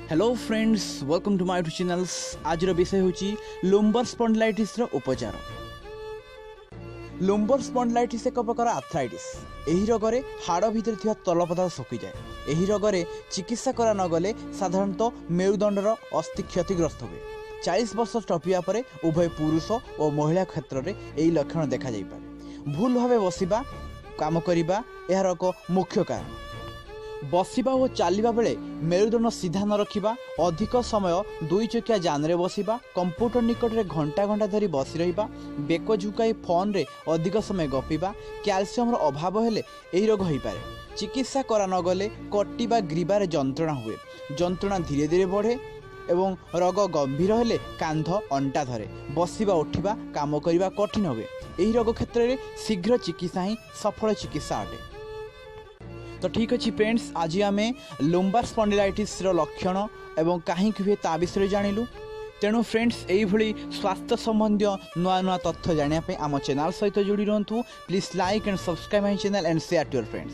Hello friends, welcome to my YouTube channels. आज विषय होची लुम्बर स्पॉन्डिलाइटिस उपचार। लुम्बर स्पॉन्डिलाइटिस एक प्रकार आर्थराइटिस। एही रोगरे हाड़ भितर थिया तल पदार्थ सुखी जाए। एही रोगरे चिकित्सा करा न गले साधारणतः मेरुदंडर अस्थि क्षतिग्रस्त हुए। 40 वर्ष टपिया परे उभय पुरुष और महिला क्षेत्र में यही लक्षण देखा जाय पारे। भूल भावे बसिबा काम करिबा एहार एक मुख्य कारण। बसिबा और चलवा बेले मेरुदंड सीधा न रखिबा, अधिक समय दुई चकिया जानरे बसिबा, कंप्यूटर निकट में घंटा घंटा धरी बसी रहिबा, बेक झुकाई फोन रे अधिक समय गपिबा, कैल्शियम अभाव हेले एही रोग होई पारे। चिकित्सा करा न गले कटी बा ग्रीबार जंत्रणा हुए। जंत्रणा धीरे धीरे बढ़े एवं रोग गंभीर हेले कांध अंटा धरे, बसिबा उठिबा काम करिबा कठिन हुए। एही रोग क्षेत्र में शीघ्र चिकित्सा ही सफल चिकित्सा अटे। तो ठीक अच्छे फ्रेंड्स, आज आम लुम्बार स्पॉन्डिलाइटिस लक्षण एवं कहीं हुए ता विषय जानिलु। तेणु फ्रेंड्स, यही स्वास्थ्य संबंधी नुआ नुआ तथ्य जानापी आम चैनल सहित जोड़ी रुहतु। Please like and subscribe my channel and share to your friends.